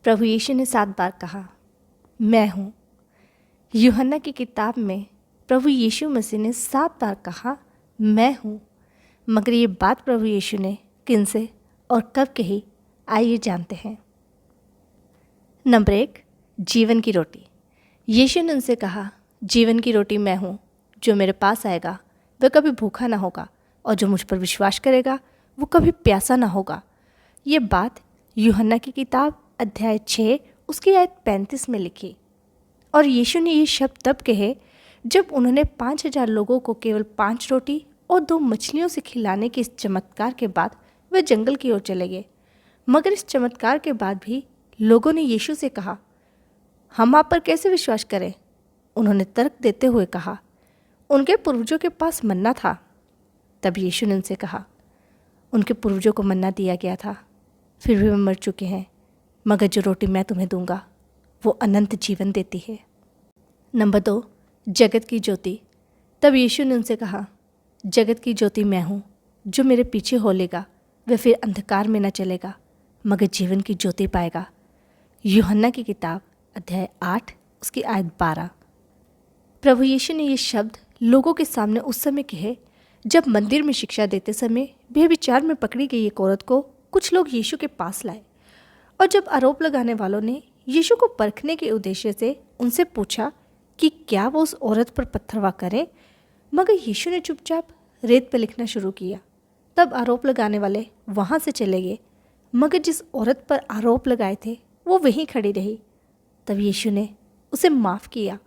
प्रभु यीशु ने 7 बार कहा, मैं हूँ। यूहन्ना की किताब में प्रभु यीशु मसीह ने 7 बार कहा, मैं हूँ। मगर ये बात प्रभु यीशु ने किनसे और कब कही, आइए जानते हैं। नंबर 1, जीवन की रोटी। यीशु ने उनसे कहा, जीवन की रोटी मैं हूँ। जो मेरे पास आएगा वह कभी भूखा ना होगा, और जो मुझ पर विश्वास करेगा वो कभी प्यासा ना होगा। ये बात यूहन्ना की किताब अध्याय 6 उसकी आयत 35 में लिखी। और यीशु ने ये शब्द तब कहे जब उन्होंने 5000 लोगों को केवल 5 रोटी और 2 मछलियों से खिलाने के इस चमत्कार के बाद वे जंगल की ओर चले गए। मगर इस चमत्कार के बाद भी लोगों ने यीशु से कहा, हम आप पर कैसे विश्वास करें? उन्होंने तर्क देते हुए कहा, उनके पूर्वजों के पास मन्ना था। तब यीशु ने उनसे कहा, उनके पूर्वजों को मन्ना दिया गया था, फिर भी वे मर चुके हैं। मगर जो रोटी मैं तुम्हें दूंगा वो अनंत जीवन देती है। नंबर 2, जगत की ज्योति। तब यीशु ने उनसे कहा, जगत की ज्योति मैं हूँ। जो मेरे पीछे हो लेगा वह फिर अंधकार में न चलेगा, मगर जीवन की ज्योति पाएगा। यूहन्ना की किताब अध्याय 8 उसकी आयत 12। प्रभु यीशु ने ये शब्द लोगों के सामने उस समय कहे जब मंदिर में शिक्षा देते समय व्यभिचार में पकड़ी गई एक औरत को कुछ लोग यीशु के पास लाए। और जब आरोप लगाने वालों ने यीशु को परखने के उद्देश्य से उनसे पूछा कि क्या वो उस औरत पर पत्थरवाह करें, मगर यीशु ने चुपचाप रेत पर लिखना शुरू किया। तब आरोप लगाने वाले वहाँ से चले गए, मगर जिस औरत पर आरोप लगाए थे वो वहीं खड़ी रही। तब यीशु ने उसे माफ़ किया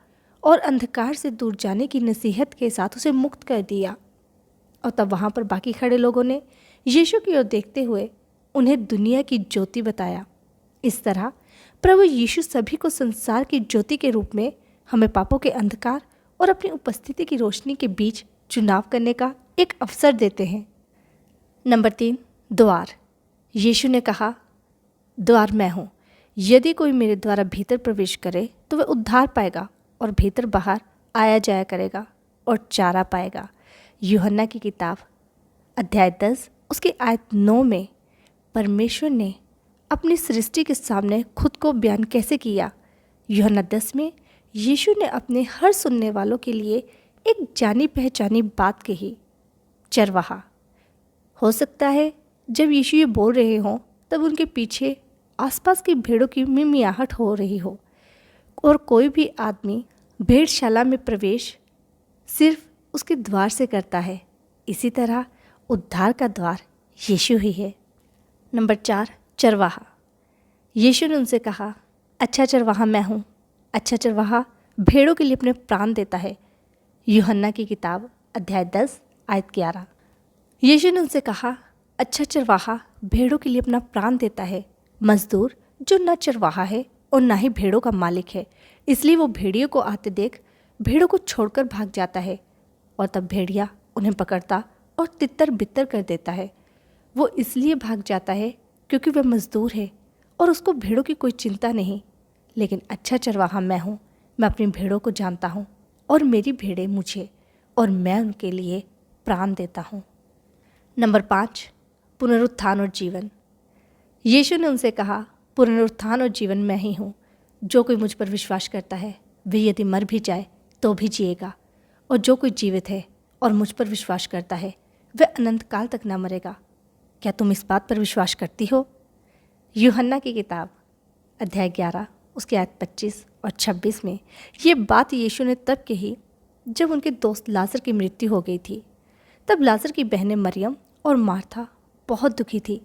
और अंधकार से दूर जाने की नसीहत के साथ उसे मुक्त कर दिया। और तब वहाँ पर बाकी खड़े लोगों ने यीशु की ओर देखते हुए उन्हें दुनिया की ज्योति बताया। इस तरह प्रभु यीशु सभी को संसार की ज्योति के रूप में हमें पापों के अंधकार और अपनी उपस्थिति की रोशनी के बीच चुनाव करने का एक अवसर देते हैं। नंबर 3, द्वार। यीशु ने कहा, द्वार मैं हूँ। यदि कोई मेरे द्वारा भीतर प्रवेश करे तो वह उद्धार पाएगा और भीतर बाहर आया जाया करेगा और चारा पाएगा। यूहन्ना की किताब अध्याय 10 उसकी आयत 9 में परमेश्वर ने अपनी सृष्टि के सामने खुद को बयान कैसे किया। यूहन्ना 10 में यीशु ने अपने हर सुनने वालों के लिए एक जानी पहचानी बात कही, चरवाहा। हो सकता है जब यीशु ये बोल रहे हों तब उनके पीछे आसपास की भेड़ों की मिमियाहट हो रही हो, और कोई भी आदमी भेड़शाला में प्रवेश सिर्फ उसके द्वार से करता है। इसी तरह उद्धार का द्वार यीशु ही है। नंबर 4, चरवाहा। यीशु ने उनसे कहा, अच्छा चरवाहा मैं हूँ। अच्छा चरवाहा भेड़ों के लिए अपने प्राण देता है। यूहन्ना की किताब अध्याय 10 आयत 11। यीशु ने उनसे कहा, अच्छा चरवाहा भेड़ों के लिए अपना प्राण देता है। मजदूर जो न चरवाहा है और न ही भेड़ों का मालिक है, इसलिए वो भेड़ियों को आते देख भेड़ों को छोड़कर भाग जाता है, और तब भेड़िया उन्हें पकड़ता और तितर बितर कर देता है। वो इसलिए भाग जाता है क्योंकि वह मजदूर है और उसको भेड़ों की कोई चिंता नहीं। लेकिन अच्छा चरवाहा मैं हूँ। मैं अपनी भेड़ों को जानता हूँ और मेरी भेड़ें मुझे, और मैं उनके लिए प्राण देता हूँ। नंबर 5, पुनरुत्थान और जीवन। यीशु ने उनसे कहा, पुनरुत्थान और जीवन मैं ही हूँ। जो कोई मुझ पर विश्वास करता है वह यदि मर भी जाए तो भी जिएगा, और जो कोई जीवित है और मुझ पर विश्वास करता है वह अनंत काल तक न मरेगा। क्या तुम इस बात पर विश्वास करती हो? यूहन्ना की किताब अध्याय 11 उसकी आयत 25 और 26 में ये बात यीशु ने तब कही जब उनके दोस्त लाजर की मृत्यु हो गई थी। तब लाजर की बहनें मरियम और मार्था बहुत दुखी थी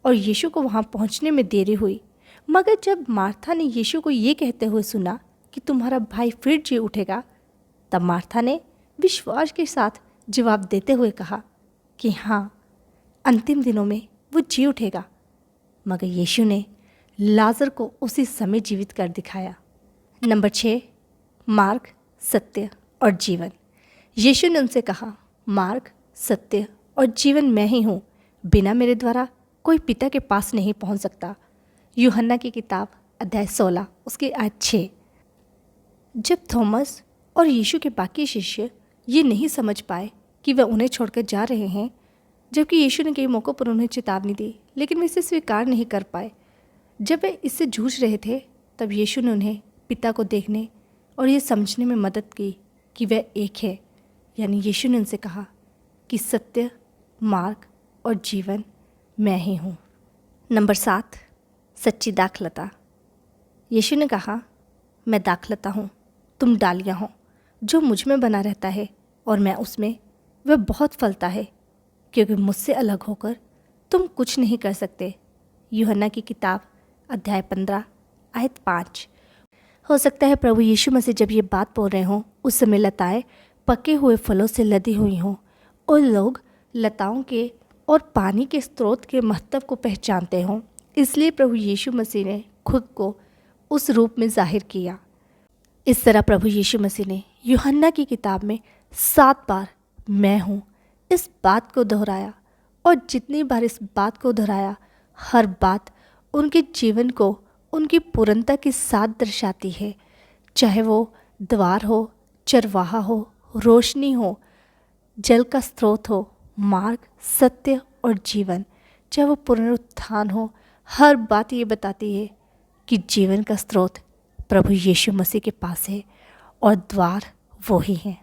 और यीशु को वहाँ पहुँचने में देरी हुई। मगर जब मार्था ने यीशु को ये कहते हुए सुना कि तुम्हारा भाई फिर जी उठेगा, तब मार्था ने विश्वास के साथ जवाब देते हुए कहा कि हाँ, अंतिम दिनों में वो जी उठेगा। मगर यीशु ने लाजर को उसी समय जीवित कर दिखाया। नंबर 6, मार्ग, सत्य और जीवन। यीशु ने उनसे कहा, मार्ग, सत्य और जीवन मैं ही हूँ। बिना मेरे द्वारा कोई पिता के पास नहीं पहुँच सकता। यूहन्ना की किताब अध्याय 16 उसकी आयत 6। जब थॉमस और यीशु के बाकी शिष्य ये नहीं समझ पाए कि वह उन्हें छोड़कर जा रहे हैं, जबकि यीशु ने कई मौक़ों पर उन्हें चेतावनी दी, लेकिन वे इसे स्वीकार नहीं कर पाए। जब वे इससे जूझ रहे थे तब यीशु ने उन्हें पिता को देखने और ये समझने में मदद की कि वह एक है। यानी यीशु ने उनसे कहा कि सत्य, मार्ग और जीवन मैं ही हूँ। नंबर 7, सच्ची दाखलता। यीशु ने कहा, मैं दाखलता हूँ, तुम डालियाँ हो। जो मुझ में बना रहता है और मैं उसमें, वह बहुत फलता है, क्योंकि मुझसे अलग होकर तुम कुछ नहीं कर सकते। यूहन्ना की किताब अध्याय 15 आयत 5। हो सकता है प्रभु यीशु मसीह जब ये बात बोल रहे हों उस समय लताएं पके हुए फलों से लदी हुई हों और लोग लताओं के और पानी के स्रोत के महत्व को पहचानते हों। इसलिए प्रभु यीशु मसीह ने खुद को उस रूप में जाहिर किया। इस तरह प्रभु यीशु मसीह ने यूहन्ना की किताब में 7 बार मैं हूँ इस बात को दोहराया, और जितनी बार इस बात को दोहराया हर बात उनके जीवन को उनकी पूर्णता के साथ दर्शाती है। चाहे वो द्वार हो, चरवाहा हो, रोशनी हो, जल का स्रोत हो, मार्ग, सत्य और जीवन, चाहे वो पुनरुत्थान हो, हर बात ये बताती है कि जीवन का स्रोत प्रभु यीशु मसीह के पास है और द्वार वो ही है।